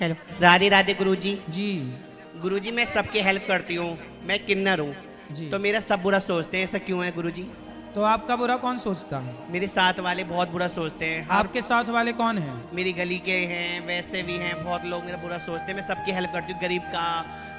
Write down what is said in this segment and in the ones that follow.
Hello, Radhe Radhe गुरुजी। जी गुरुजी मैं सबकी help करती हूँ, मैं किन्नर हूँ, जी। तो मेरा सब बुरा सोचते हैं, ऐसा क्यों है गुरुजी? तो आपका बुरा कौन सोचता है? मेरे साथ वाले बहुत बुरा सोचते हैं। आपके साथ वाले कौन हैं? मेरी गली के हैं, वैसे भी हैं, बहुत लोग मेरा बुरा सोचते हैं। मैं सबकी हेल्प करती हूँ, गरीब का,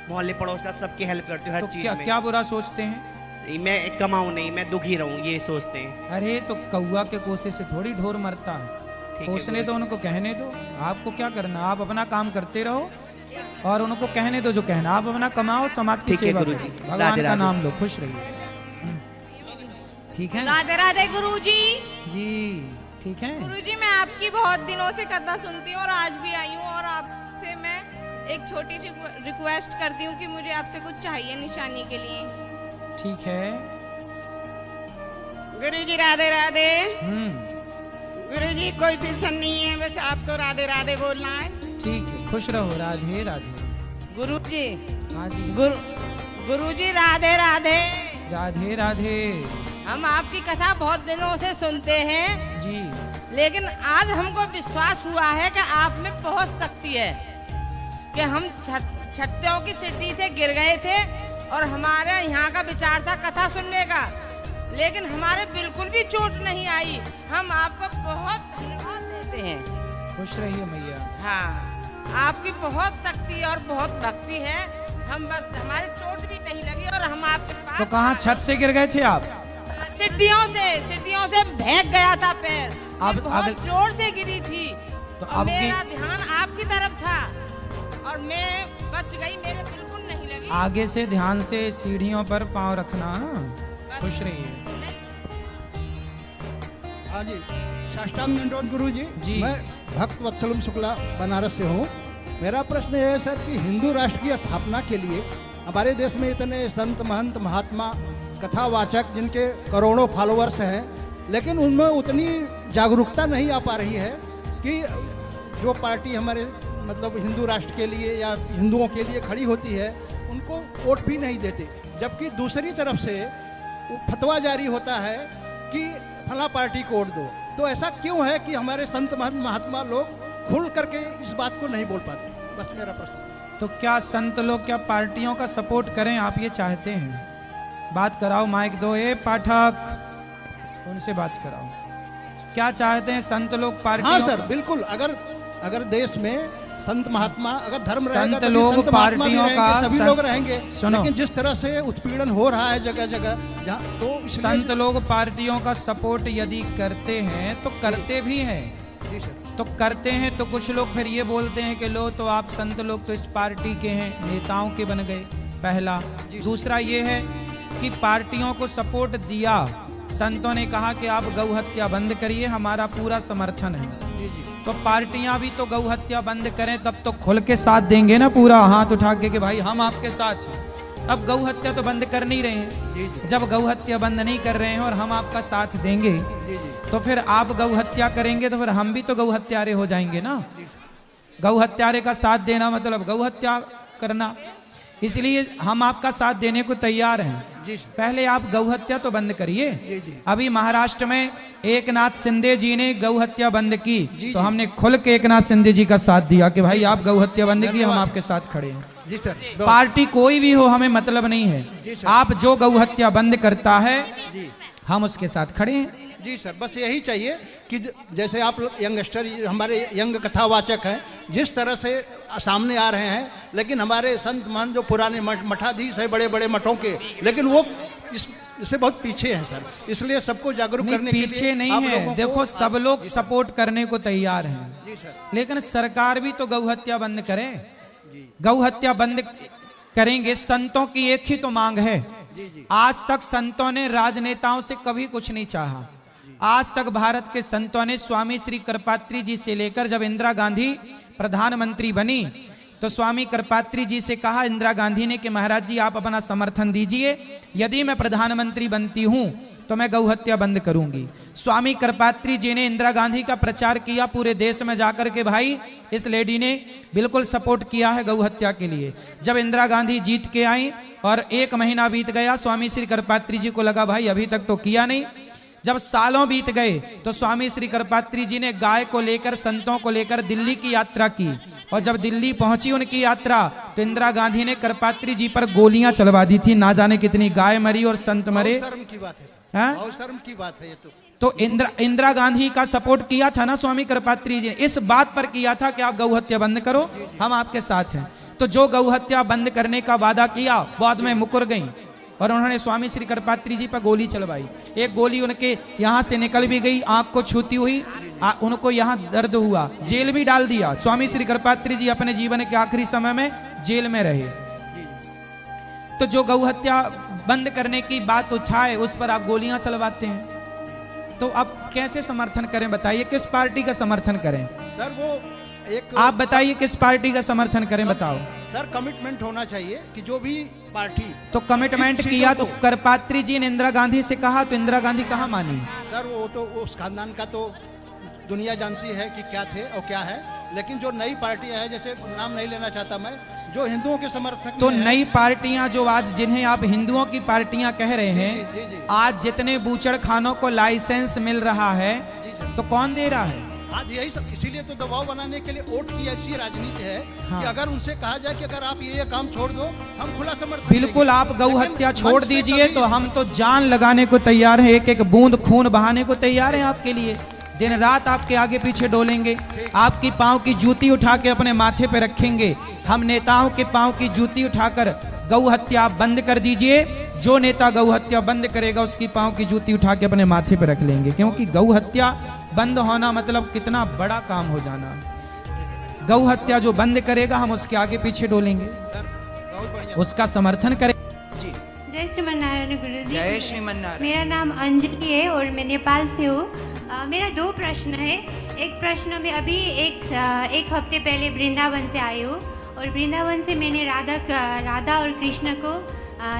मोहल्ले पड़ोस का, सबकी हेल्प करती हूँ हर तो चीज क्या में। क्या बुरा सोचते हैं? मैं कमाऊँ नहीं, मैं दुखी रहूँ, ये सोचते हैं। अरे तो कौआ के कोसे से थोड़ी ढोर मरता है। ठीक है कोसने दो, गुरुजी। उनको कहने दो। आपको क्या करना, आप अपना काम करते रहो और उनको कहने दो जो कहना। आप अपना कमाओ, समाज की ठीक है सेवा करो, गुरुजी। भगवान राधे का राधे। नाम लो, खुश रहिए। ठीक है राधे राधे गुरुजी। जी, ठीक है। गुरुजी मैं आपकी बहुत दिनों से कथा सुनती हूँ और आज भी आई हूँ, और आपसे मैं एक छोटी सी रिक्वेस्ट करती हूँ कि मुझे आपसे कुछ चाहिए निशानी के लिए। ठीक है। गुरुजी राधे राधे। हम्म, गुरुजी कोई टेंशन नहीं है, बस आपको राधे राधे बोलना है। ठीक है, खुश रहो। राधे राधे। गुरुजी, हाँ जी, गुरुजी राधे राधे। राधे राधे। हम आपकी कथा बहुत दिनों से सुनते हैं, जी लेकिन आज हमको विश्वास हुआ है कि आप में बहुत शक्ति है। कि हम छत्तियों की सीढ़ी से गिर गए थे और हमारे यहाँ का विचार था कथा सुनने का, लेकिन हमारे बिल्कुल भी चोट नहीं आई। हम आपको बहुत धन्यवाद देते हैं। खुश रहिए मैया। हाँ, आपकी बहुत शक्ति और बहुत भक्ति है। हम बस, हमारे चोट भी नहीं लगी और हम आपके पास। तो कहाँ छत से गिर गए थे आप? सीढ़ियों से भैग गया था पैर। अब बहुत जोर से गिरी थी तो और अब मेरा ध्यान आपकी तरफ था और मैं बच गई, मेरे बिल्कुल नहीं लगी। आगे से ध्यान से सीढ़ियों पर पांव रखना। खुश रहिए। हाँ जी, साष्टांग दंडवत गुरु जी। जी। मैं भक्त वत्सलम शुक्ला बनारस से हूँ। मेरा प्रश्न यह है सर कि हिंदू राष्ट्र की स्थापना के लिए हमारे देश में इतने संत महंत महात्मा कथावाचक जिनके करोड़ों फॉलोअर्स हैं, लेकिन उनमें उतनी जागरूकता नहीं आ पा रही है कि जो पार्टी हमारे मतलब हिंदू राष्ट्र के लिए या हिंदुओं के लिए खड़ी होती है उनको वोट भी नहीं देते, जबकि दूसरी तरफ से फतवा जारी होता है कि फला पार्टी को वोट दो। तो ऐसा क्यों है कि हमारे संत महंत महात्मा लोग खुल करके इस बात को नहीं बोल पाते? बस मेरा प्रश्न। तो क्या संत लोग क्या पार्टियों का सपोर्ट करें, आप ये चाहते हैं? बात कराओ, माइक दो। ए पाठक, उनसे बात कराओ। क्या चाहते हैं संत लोग पार्टियों? हाँ सर, बिल्कुल। अगर देश में संत महात्मा, अगर धर्म रहेगा संत तभी लोग संत महात्मा भी पार्टियों रहेंगे, का सभी लोग रहेंगे। सुनो, लेकिन जिस तरह से उत्पीड़न हो रहा है जगह जगह जहाँ, तो इसलिए- संत लोग पार्टियों का सपोर्ट यदि करते हैं तो करते भी हैं। जी सर। तो करते हैं तो कुछ लोग फिर ये बोलते हैं कि लो तो आप संत लोग तो इस पार्टी के हैं, नेताओं के बन गए, पहला। दूसरा ये है कि पार्टियों को सपोर्ट दिया, संतों ने कहा कि आप गौ हत्या बंद करिए, हमारा पूरा समर्थन है। जी जी। तो पार्टियां भी तो गौ हत्या बंद करें तब तो खुल के साथ देंगे ना, पूरा हाथ उठा के कि भाई हम आपके साथ हैं। अब गौ हत्या तो बंद कर नहीं रहे हैं। जी जी। जब गौ हत्या बंद नहीं कर रहे हैं और हम आपका साथ देंगे जी जी। तो फिर आप गौ हत्या करेंगे तो फिर हम भी तो गौ हत्यारे हो जाएंगे ना। गौ हत्यारे का साथ देना मतलब गौ हत्या करना, इसलिए हम आपका साथ देने को तैयार हैं। जी। पहले आप गौ हत्या तो बंद करिए। जी जी। अभी महाराष्ट्र में एकनाथ शिंदे जी ने गौ हत्या बंद की जी तो जी। हमने खुल के एकनाथ शिंदे जी का साथ दिया कि भाई आप गौ हत्या बंद की, हम आपके साथ खड़े हैं। जी सर। पार्टी कोई भी हो, हमें मतलब नहीं जी है। सर। आप जो गौ हत्या बंद करता है जी हम उसके साथ खड़े हैं। जी सर, बस यही चाहिए कि जैसे आप यंगस्टर, हमारे यंग कथावाचक हैं, जिस तरह से सामने आ रहे हैं, लेकिन हमारे संत महंत जो पुराने मठाधीश है बड़े बड़े मठों के, लेकिन वो इससे बहुत पीछे हैं सर। इसलिए सबको जागरूक नहीं, करने के लिए पीछे नहीं आप है। लोगों को- देखो सब लोग सपोर्ट करने को तैयार हैं, जी सर। लेकिन सरकार भी तो गौ हत्या बंद करे। गौ हत्या बंद करेंगे, संतों की एक ही तो मांग है। जी जी। आज तक संतों ने राजनेताओं से कभी कुछ नहीं चाहा। आज तक भारत के संतों ने स्वामी श्री कृपात्री जी से लेकर जब इंदिरा गांधी प्रधानमंत्री बनी तो स्वामी कृपात्री जी से कहा इंदिरा गांधी ने कि महाराज जी आप अपना समर्थन दीजिए, यदि मैं प्रधानमंत्री बनती हूं तो मैं गौ हत्या बंद करूंगी। स्वामी कृपात्री जी ने इंदिरा गांधी का प्रचार किया पूरे देश में जाकर के, भाई इस लेडी ने बिल्कुल सपोर्ट किया है गौ हत्या के लिए। जब इंदिरा गांधी जीत के आई और 1 महीना बीत गया, स्वामी श्री कृपात्री जी को लगा भाई अभी तक तो किया नहीं। जब सालों बीत गए तो स्वामी श्री कृपात्री जी ने गाय को लेकर, संतों को लेकर दिल्ली की यात्रा की और जब दिल्ली पहुंची उनकी यात्रा तो इंदिरा गांधी ने करपात्री जी पर गोलियां चलवा दी थी। ना जाने कितनी गाय मरी और संत मरे। बहुत शर्म की बात है सर, हाँ? बहुत शर्म की बात है ये तो इंदिरा गांधी का सपोर्ट किया था ना स्वामी करपात्री जी ने, इस बात पर किया था कि आप गौ हत्या बंद करो, हम आपके साथ हैं। तो जो गौ हत्या बंद करने का वादा किया बाद में मुकर गई और उन्होंने स्वामी श्री करपात्री जी पर गोली चलवाई। एक गोली उनके यहाँ से निकल भी गई, आंख को छूती हुई, उनको यहाँ दर्द हुआ, जेल भी डाल दिया। स्वामी श्री करपात्री जी अपने जीवन के आखिरी समय में जेल में रहे। तो जो गौ हत्या बंद करने की बात उठाए उस पर आप गोलियां चलवाते हैं, तो अब कैसे समर्थन करें बताइए, किस पार्टी का समर्थन करें? सर वो एक आप बताइए किस पार्टी का समर्थन करें, बताओ। सर कमिटमेंट होना चाहिए कि जो भी पार्टी तो कमिटमेंट इन किया चीजों तो को- करपात्री जी ने इंदिरा गांधी से कहा तो इंदिरा गांधी कहाँ मानी? सर वो तो उस खानदान का तो दुनिया जानती है कि क्या थे और क्या है, लेकिन जो नई पार्टियां है, जैसे नाम नहीं लेना चाहता मैं, जो हिंदुओं के समर्थक तो में है, नई पार्टियां जो आज जिन्हें आप हिंदुओं की पार्टियां कह रहे हैं, जी, जी। आज जितने बूचड़ खानों को लाइसेंस मिल रहा है तो कौन दे रहा है? आज यही सब, इसीलिए तो दबाव बनाने के लिए वोट की ऐसी राजनीति है हाँ। कि अगर उनसे कहा जाए कि अगर आप ये काम छोड़ दो हम खुला समर्थन बिल्कुल, देंगे। आप गौ लेकिन हत्या मंच छोड़ से दीजिए कभी- तो हम तो जान लगाने को तैयार हैं, एक एक बूंद खून बहाने को तैयार हैं आपके लिए। दिन रात आपके आगे पीछे डोलेंगे, आपकी पांव की जूती उठा के अपने माथे पे रखेंगे। हम नेताओं के पांव की जूती उठाकर गौ हत्या बंद कर दीजिए, जो नेता गौ हत्या बंद करेगा उसकी पांव की जूती उठा के अपने माथे पे रख लेंगे, क्योंकि गौ हत्या बंद होना मतलब कितना बड़ा काम हो जाना। गौ हत्या जो बंद करेगा हम उसके आगे पीछे डोलेंगे, सर बहुत बढ़िया। उसका समर्थन करें। जी, जय श्रीमन्नारायण गुरु जी। जय श्रीमन्नारायण। मेरा नाम अंजलि है और मैं नेपाल से हूँ। मेरा दो प्रश्न है। एक प्रश्न में अभी एक हफ्ते पहले वृंदावन से आई हूँ और वृंदावन से मैंने राधा और कृष्ण को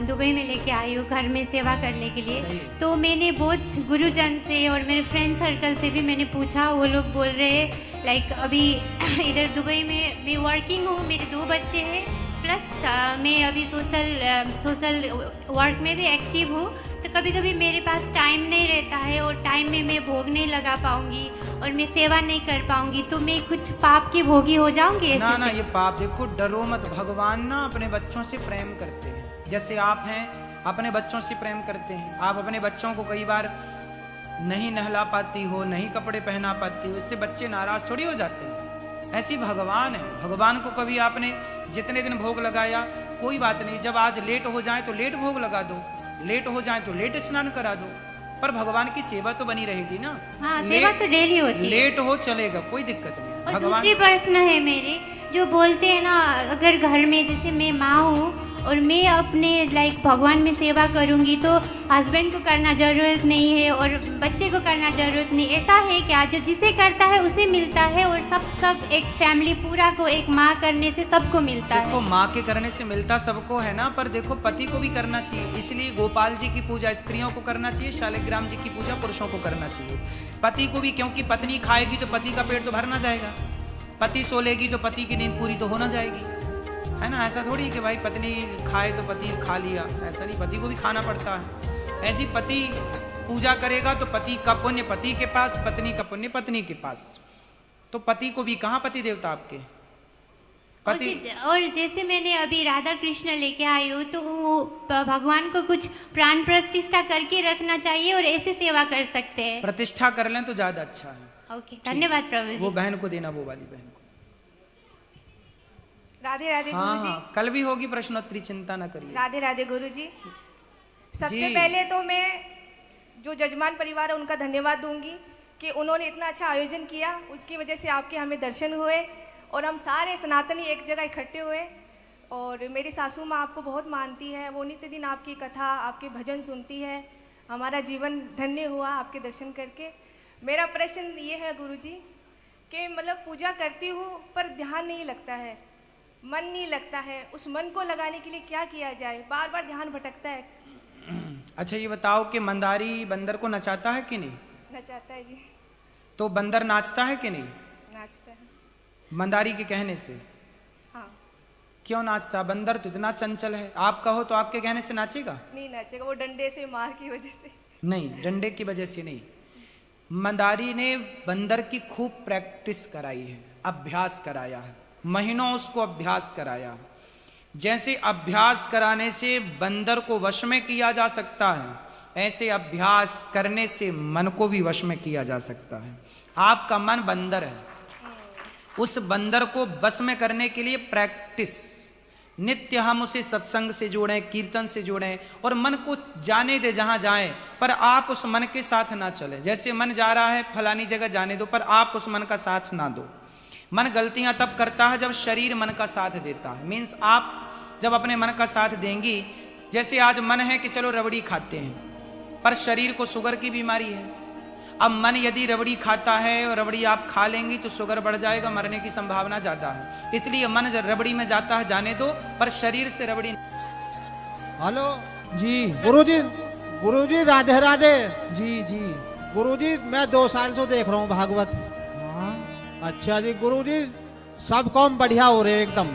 दुबई में लेके आई हूँ घर में सेवा करने के लिए। तो मैंने बहुत गुरुजन से और मेरे फ्रेंड सर्कल से भी मैंने पूछा, वो लोग बोल रहे हैं लाइक अभी इधर दुबई में मैं वर्किंग हूँ, मेरे 2 बच्चे हैं, प्लस मैं अभी सोशल वर्क में भी एक्टिव हूँ। तो कभी कभी मेरे पास टाइम नहीं रहता है और टाइम में मैं भोग नहीं लगा पाऊँगी और मैं सेवा नहीं कर पाऊँगी, तो मैं कुछ पाप की भोगी हो जाऊँगी? ना ना, ये पाप देखो, डरो मत। भगवान ना अपने बच्चों से प्रेम करते हैं, जैसे आप हैं अपने बच्चों से प्रेम करते हैं। आप अपने बच्चों को कई बार नहीं नहला पाती हो, नहीं कपड़े पहना पाती हो, इससे बच्चे नाराज थोड़ी हो जाते हैं। ऐसी भगवान है, भगवान को कभी आपने जितने दिन भोग लगाया कोई बात नहीं, जब आज लेट हो जाए तो लेट भोग लगा दो, लेट हो जाए तो लेट स्नान करा दो, पर भगवान की सेवा तो बनी रहेगी ना। हाँ, सेवा तो डेली होती है। लेट हो चलेगा, कोई दिक्कत नहीं। और दूसरी प्रश्न है मेरी, जो बोलते हैं ना अगर घर में जैसे मैं माँ हूँ और मैं अपने लाइक भगवान में सेवा करूँगी तो हस्बैंड को करना ज़रूरत नहीं है और बच्चे को करना ज़रूरत नहीं, ऐसा है क्या? जो जिसे करता है उसे मिलता है और सब एक फैमिली पूरा को एक माँ करने से सबको मिलता है। देखो, माँ के करने से मिलता सबको है ना, पर देखो पति को भी करना चाहिए। इसलिए गोपाल जी की पूजा स्त्रियों को करना चाहिए, शालिग्राम जी की पूजा पुरुषों को करना चाहिए। पति को भी, क्योंकि पत्नी खाएगी तो पति का पेट तो भरना जाएगा, पति सो लेगी तो पति की नींद पूरी तो होना जाएगी, है ना। ऐसा थोड़ी कि भाई पत्नी खाए तो पति खा लिया, ऐसा नहीं, पति को भी खाना पड़ता है। ऐसी पति पूजा करेगा तो पति का पुण्य पति के पास, पत्नी का पुण्य पत्नी के पास। तो पति को भी कहाँ पति देवता आपके पति। और जैसे मैंने अभी राधा कृष्ण लेके आई हूँ तो वो भगवान को कुछ प्राण प्रतिष्ठा करके रखना चाहिए और ऐसे सेवा कर सकते हैं। प्रतिष्ठा कर लें तो ज्यादा अच्छा है। ओके, धन्यवाद प्रभु जी। वो बहन को देना, वो वाली बहन को। राधे राधे हाँ गुरुजी। हाँ, कल भी होगी प्रश्नोत्तरी, चिंता ना करिए। राधे राधे गुरुजी। सबसे जी। पहले तो मैं जो जजमान परिवार है उनका धन्यवाद दूंगी कि उन्होंने इतना अच्छा आयोजन किया, उसकी वजह से आपके हमें दर्शन हुए और हम सारे सनातनी एक जगह इकट्ठे हुए। और मेरी सासू माँ आपको बहुत मानती है, वो नित्य दिन आपकी कथा आपके भजन सुनती है। हमारा जीवन धन्य हुआ आपके दर्शन करके। मेरा प्रश्न ये है गुरुजी कि मतलब पूजा करती हूँ पर ध्यान नहीं लगता है, मन नहीं लगता है, उस मन को लगाने के लिए क्या किया जाए? बार बार ध्यान भटकता है। अच्छा ये बताओ कि मंदारी बंदर को नचाता है कि नहीं? नचाता है जी। तो बंदर नाचता है कि नहीं? नाचता है। मंदारी के कहने से। हाँ। क्यों नाचता? बंदर तो इतना चंचल है, आप कहो तो आपके कहने से नाचेगा? नहीं नाचेगा, वो डंडे से मार की वजह से। नहीं, डंडे की वजह से नहीं। मंदारी ने बंदर की खूब प्रैक्टिस कराई है, अभ्यास कराया है। महीनों उसको अभ्यास कराया। जैसे अभ्यास कराने से बंदर को वश में किया जा सकता है, ऐसे अभ्यास करने से मन को भी वश में किया जा सकता है। आपका मन बंदर है, उस बंदर को वश में करने के लिए प्रैक्टिस, नित्य हम उसे सत्संग से जोड़ें, कीर्तन से जोड़ें और मन को जाने दे जहां जाए, पर आप उस मन के साथ ना चले। जैसे मन जा रहा है फलानी जगह जाने दो, पर आप उस मन का साथ ना दो। मन गलतियां तब करता है जब शरीर मन का साथ देता है। मीन्स आप जब अपने मन का साथ देंगी, जैसे आज मन है कि चलो रबड़ी खाते हैं, पर शरीर को शुगर की बीमारी है। अब मन यदि रबड़ी खाता है और रबड़ी आप खा लेंगी तो शुगर बढ़ जाएगा, मरने की संभावना ज्यादा है। इसलिए मन जब रबड़ी में जाता है जाने दो, पर शरीर से रबड़ी। हेलो जी गुरुजी राधे राधे। जी जी। गुरुजी मैं 2 साल से देख रहा हूँ भागवत। हाँ। अच्छा जी गुरुजी, सब काम बढ़िया हो रहे एकदम।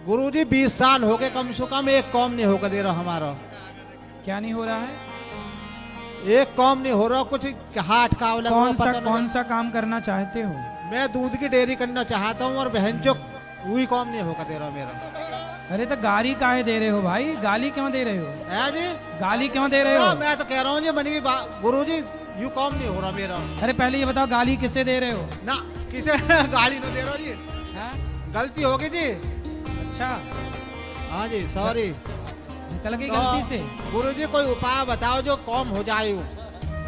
गुरुजी 20 साल हो गए, कम से कम एक काम नहीं होकर दे रहा हमारा। क्या नहीं हो रहा है? एक काम नहीं हो रहा, कुछ हाथ का कौन सा काम करना चाहते हो? मैं दूध की डेयरी करना चाहता हूँ और बहन जो वही काम नहीं होकर दे रहा मेरा। अरे तो गाली काहे दे रहे हो भाई? गाली क्यों दे रहे हो? है जी, गाली क्यों दे रहे हो? मैं तो कह रहा हूँ जी मन की गुरुजी यू काम नहीं हो रहा मेरा। अरे पहले ये बताओ गाली किसे दे रहे हो? ना किसे गाली नहीं दे रहा जी। हाँ? गलती हो गई जी। अच्छा हाँ जी सॉरी, निकल गई गलती से। गुरुजी कोई उपाय बताओ जो काम हो जाए।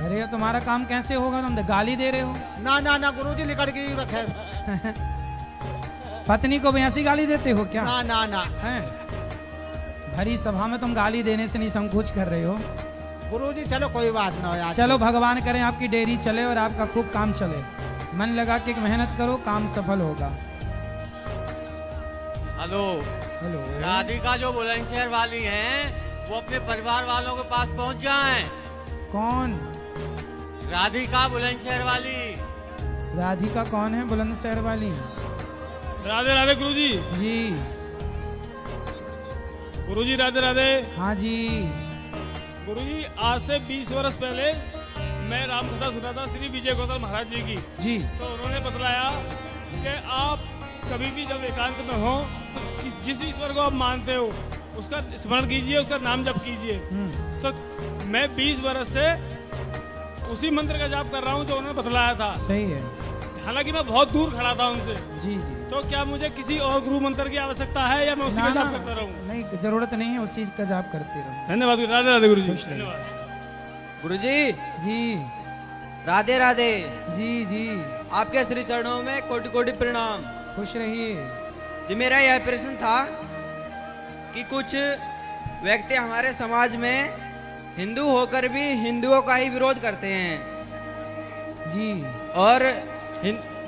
अरे तुम्हारा काम कैसे होगा? तुम गाली दे रहे हो। ना ना ना गुरुजी निकल गई तो खैर। पत्नी को भी ऐसी गाली देते हो क्या? ना ना ना। हैं? भरी सभा में तुम गाली देने से नहीं संकोच कर रहे हो। गुरुजी चलो कोई बात ना हो यार। चलो भगवान करें आपकी डेयरी चले और आपका खूब काम चले। मन लगा के मेहनत करो, काम सफल होगा। Hello hello. राधिका जो बुलंदशहर वाली हैं, वो अपने परिवार वालों के पास पहुंच जाएं। कौन? राधिका बुलंदशहर वाली। राधिका कौन है? बुलंदशहर वाली। राधे राधे गुरुजी। जी गुरुजी राधे राधे। हाँ जी। गुरुजी आज से 20 वर्ष पहले मैं रामकथा सुना था श्री विजय गौतम महाराज जी की। जी। तो उन्होंने बतलाया कि आप कभी भी जब एकांत में हो तो जिस ईश्वर को आप मानते हो उसका स्मरण कीजिए, उसका नाम जप कीजिए। तो मैं 20 वर्ष से उसी मंत्र का जाप कर रहा हूँ जो उन्होंने बतलाया था। सही है। हालांकि मैं बहुत दूर खड़ा था उनसे। जी जी। तो क्या मुझे किसी और गुरु मंत्र की आवश्यकता है या मैं उसी का जाप करता रहूँ? नहीं, जरूरत नहीं है, उसी का जाप करते रहो। धन्यवाद। राधे राधे गुरुजी। धन्यवाद गुरुजी जी। राधे राधे। जी जी। आपके श्री चरणों में कोटि कोटि प्रणाम। खुश रहिए जी। मेरा यह प्रश्न था कि कुछ व्यक्ति हमारे समाज में हिंदू होकर भी हिंदुओं का ही विरोध करते हैं जी, और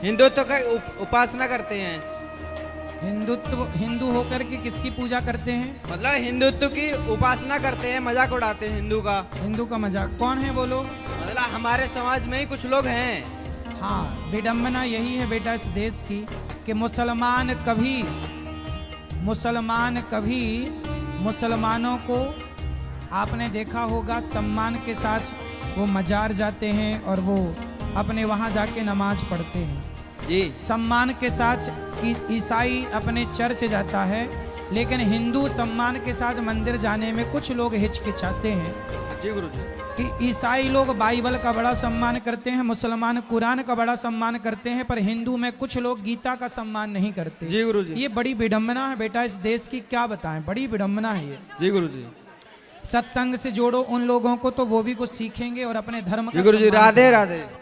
हिंदुत्व का उपासना करते हैं। हिंदू होकर के किसकी पूजा करते हैं? मतलब हिंदुत्व की उपासना करते हैं, मजाक उड़ाते हैं हिंदू का। हिंदू का मजाक? कौन है वो लोग? मतलब हमारे समाज में ही कुछ लोग हैं। हाँ, विडम्बना यही है बेटा इस देश की कि मुसलमान कभी मुसलमानों को आपने देखा होगा सम्मान के साथ वो मजार जाते हैं और वो अपने वहाँ जाके नमाज पढ़ते हैं जी। सम्मान के साथ ईसाई अपने चर्च जाता है, लेकिन हिंदू सम्मान के साथ मंदिर जाने में कुछ लोग हिचकिचाते हैं। जी गुरुजी। कि ईसाई लोग बाइबल का बड़ा सम्मान करते हैं, मुसलमान कुरान का बड़ा सम्मान करते हैं, पर हिंदू में कुछ लोग गीता का सम्मान नहीं करते। जी गुरुजी। ये बड़ी विडम्बना है बेटा इस देश की, क्या बताएं, बड़ी विडम्बना है ये। जी गुरुजी। सत्संग से जोड़ो उन लोगों को तो वो भी कुछ सीखेंगे और अपने धर्म का गुरुजी सम्मान राधे करेंगे। राधे।